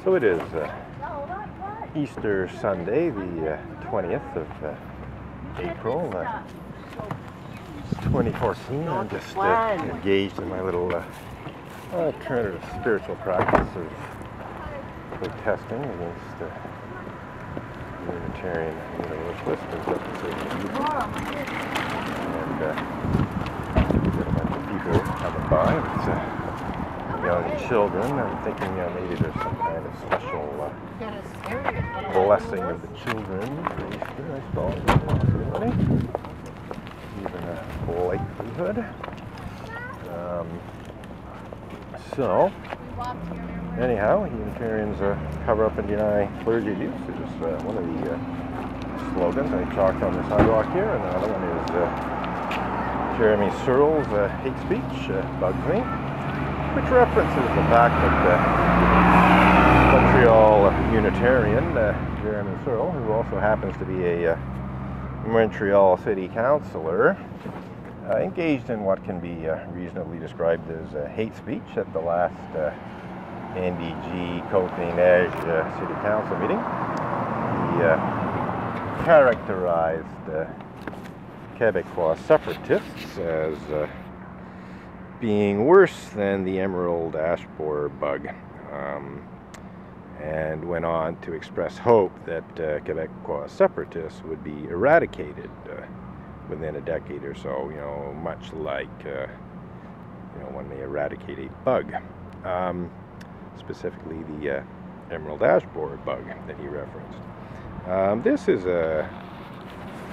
So it is Easter Sunday, the 20th of April, 2014. I'm just engaged in my little alternative spiritual practice of protesting against Unitarian Universalist and a bunch of people coming by with young children. I'm thinking maybe there's some kind of special blessing of the children for Easter, I suppose, possibility. Even a likelihood. So, anyhow, Unitarians cover up and deny clergy abuse. It's one of the slogans I chalked on the sidewalk here, and the other one is Jeremy Searle's hate speech bugs me, which references the fact that Montreal Unitarian Jeremy Searle, who also happens to be a Montreal City Councillor, engaged in what can be reasonably described as hate speech at the last NDG Côte-des-Neiges City Council meeting. He characterized Québécois separatists as being worse than the emerald ash borer bug, and went on to express hope that Québécois separatists would be eradicated within a decade or so, much like when they eradicate a bug, specifically the emerald ash borer bug that he referenced. This is a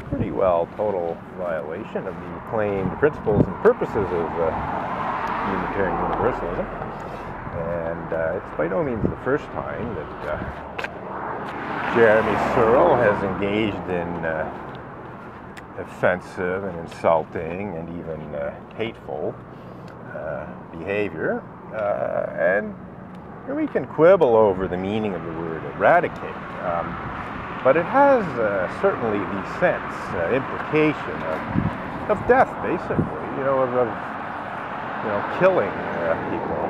pretty well total violation of the claimed principles and purposes of Unitarian Universalism, and it's by no means the first time that Jeremy Searle has engaged in offensive and insulting and even hateful behavior, and we can quibble over the meaning of the word eradicate, but it has certainly the sense, implication of death, basically, of killing people,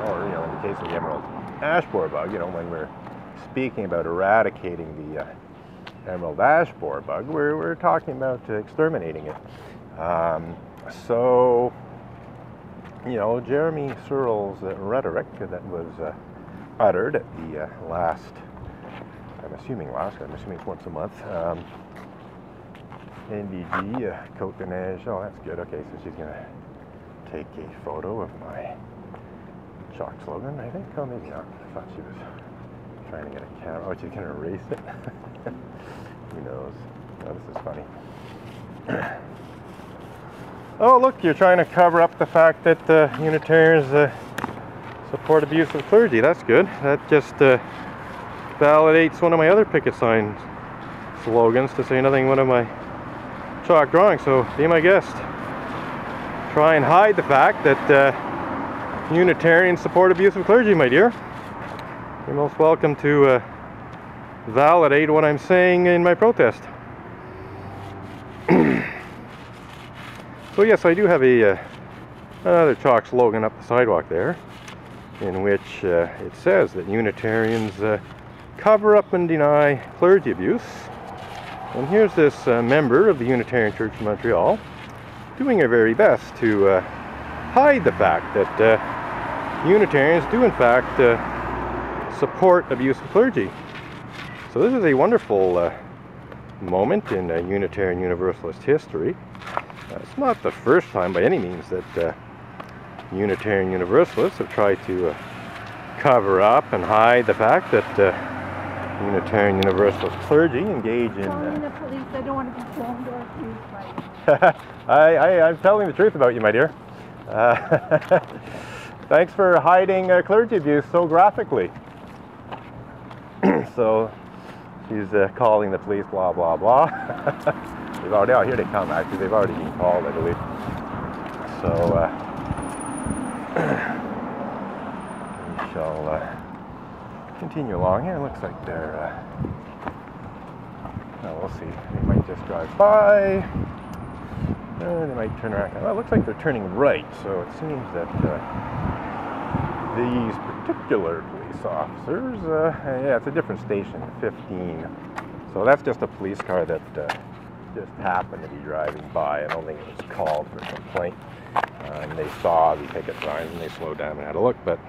or in the case of the emerald ash borer bug, when we're speaking about eradicating the emerald ash borer bug, we're talking about exterminating it. So, Jeremy Searle's rhetoric that was uttered at the last, I'm assuming it's once a month, NDG Côte-des-Neiges. Oh, that's good. Okay, so she's going to take a photo of my chalk slogan, I think. Oh, maybe not. I thought she was trying to get a camera. Oh, she's going to erase it. Who knows? Oh, this is funny. Oh, look, you're trying to cover up the fact that Unitarians support abuse of clergy. That's good. That just validates one of my other picket sign slogans, to say nothing one of my chalk drawings. So be my guest. Try and hide the fact that Unitarians support abuse of clergy, my dear. You're most welcome to validate what I'm saying in my protest. So yes, I do have another chalk slogan up the sidewalk there, in which it says that Unitarians cover up and deny clergy abuse. And here's this member of the Unitarian Church of Montreal doing her very best to hide the fact that Unitarians do in fact support abuse of clergy. So this is a wonderful moment in Unitarian Universalist history. It's not the first time by any means that Unitarian Universalists have tried to cover up and hide the fact that Unitarian Universalist clergy engage in... Calling the police, I don't want to be phoned or accused by I'm telling the truth about you, my dear. Thanks for hiding clergy abuse so graphically. So she's calling the police, blah, blah, blah. They've already, oh, here they come, actually. They've already been called, I believe. So we shall continue along here. It looks like they're, well, we'll see. They might just drive by. They might turn around. Well, it looks like they're turning right, so it seems that these particular police police officers. Yeah, it's a different station, 15. So that's just a police car that just happened to be driving by. I don't think it was called for a complaint. And they saw the picket signs and they slowed down and had a look. But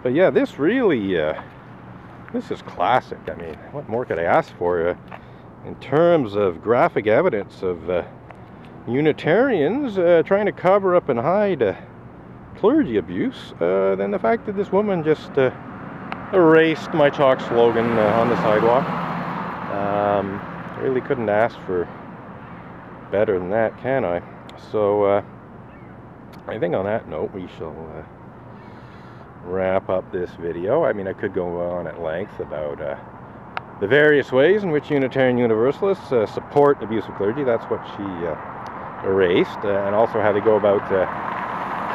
yeah, this really, this is classic. I mean, what more could I ask for in terms of graphic evidence of Unitarians trying to cover up and hide clergy abuse than the fact that this woman just erased my chalk slogan on the sidewalk. Really couldn't ask for better than that, can I? So I think on that note we shall wrap up this video. I mean, I could go on at length about the various ways in which Unitarian Universalists support abuse of clergy. That's what she erased, and also how they go about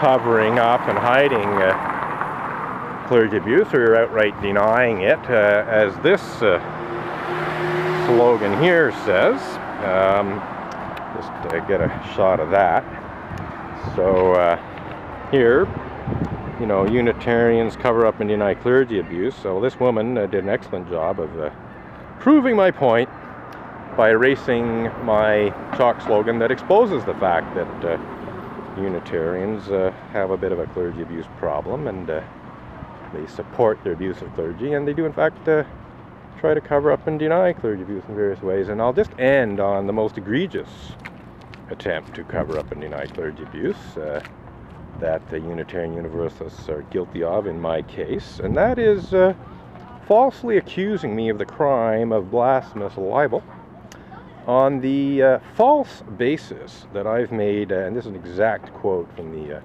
covering up and hiding clergy abuse, or outright denying it, as this slogan here says. Just get a shot of that. So here, you know, Unitarians cover up and deny clergy abuse. So this woman did an excellent job of proving my point by erasing my chalk slogan that exposes the fact that Unitarians have a bit of a clergy abuse problem, and they support their abuse of clergy, and they do in fact try to cover up and deny clergy abuse in various ways. And I'll just end on the most egregious attempt to cover up and deny clergy abuse that the Unitarian Universalists are guilty of in my case, and that is falsely accusing me of the crime of blasphemous libel on the false basis that I've made, and this is an exact quote from the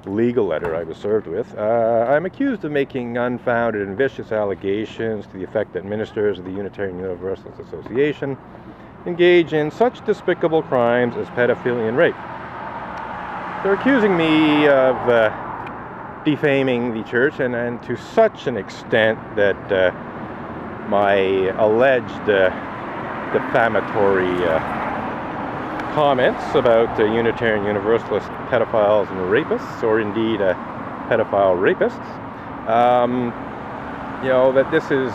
legal letter I was served with. I'm accused of making unfounded and vicious allegations to the effect that ministers of the Unitarian Universalist Association engage in such despicable crimes as pedophilia and rape. They're accusing me of defaming the church, and to such an extent that my alleged defamatory comments about Unitarian Universalist pedophiles and rapists, or indeed pedophile rapists, you know, that this is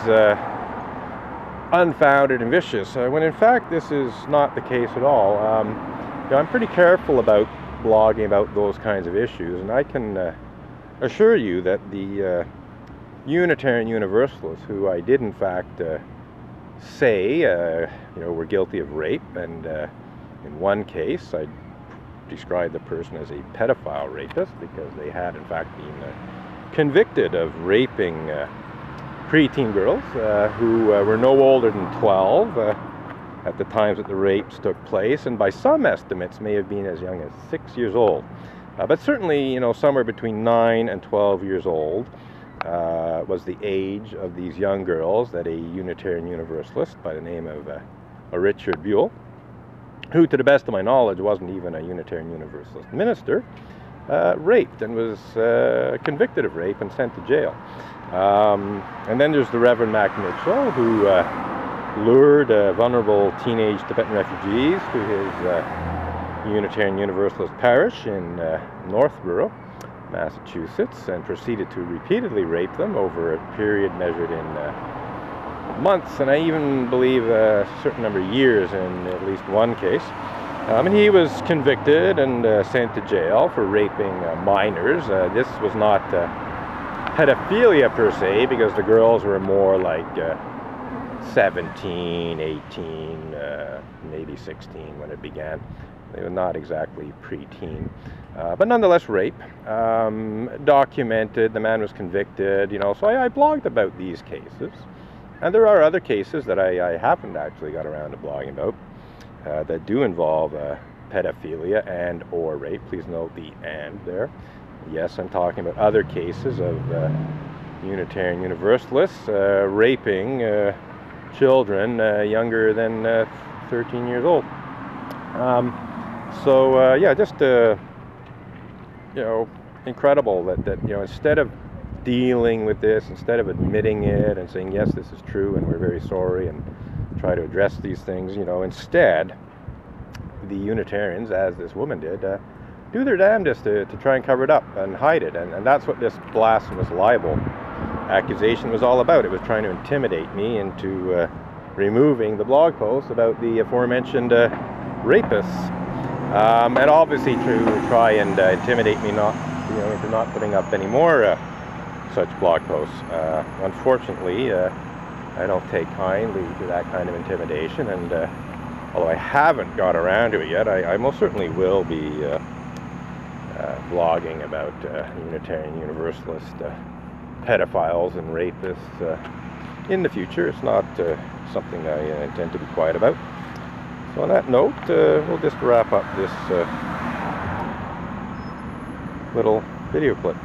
unfounded and vicious, when in fact this is not the case at all. You know, I'm pretty careful about blogging about those kinds of issues, and I can assure you that the Unitarian Universalists, who I did in fact say you know, were guilty of rape, and in one case I described the person as a pedophile rapist because they had in fact been convicted of raping preteen girls who were no older than 12 at the times that the rapes took place, and by some estimates may have been as young as 6 years old, but certainly, you know, somewhere between 9 and 12 years old was the age of these young girls that a Unitarian Universalist by the name of Richard Buell, who to the best of my knowledge wasn't even a Unitarian Universalist minister, raped and was convicted of rape and sent to jail. And then there's the Reverend Mac Mitchell, who lured vulnerable teenage Tibetan refugees to his Unitarian Universalist parish in Northborough, Massachusetts, and proceeded to repeatedly rape them over a period measured in months, and I even believe a certain number of years in at least one case. And he was convicted and sent to jail for raping minors. This was not pedophilia per se, because the girls were more like 17, 18, maybe 16 when it began. They were not exactly preteen, but nonetheless rape. Documented, the man was convicted, you know, so I blogged about these cases. And there are other cases that I haven't actually got around to blogging about that do involve pedophilia and or rape. Please note the and there. Yes, I'm talking about other cases of Unitarian Universalists raping children younger than 13 years old. So yeah, just you know, incredible that you know, instead of dealing with this, instead of admitting it and saying yes, this is true and we're very sorry and try to address these things, you know, instead the Unitarians, as this woman did, do their damnedest to try and cover it up and hide it, and that's what this blasphemous libel accusation was all about. It was trying to intimidate me into removing the blog post about the aforementioned rapists, and obviously to try and intimidate me into not putting up any more such blog posts. Unfortunately, I don't take kindly to that kind of intimidation, and although I haven't got around to it yet, I most certainly will be blogging about Unitarian Universalist pedophiles and rapists in the future. It's not something I intend to be quiet about. So on that note, we'll just wrap up this little video clip.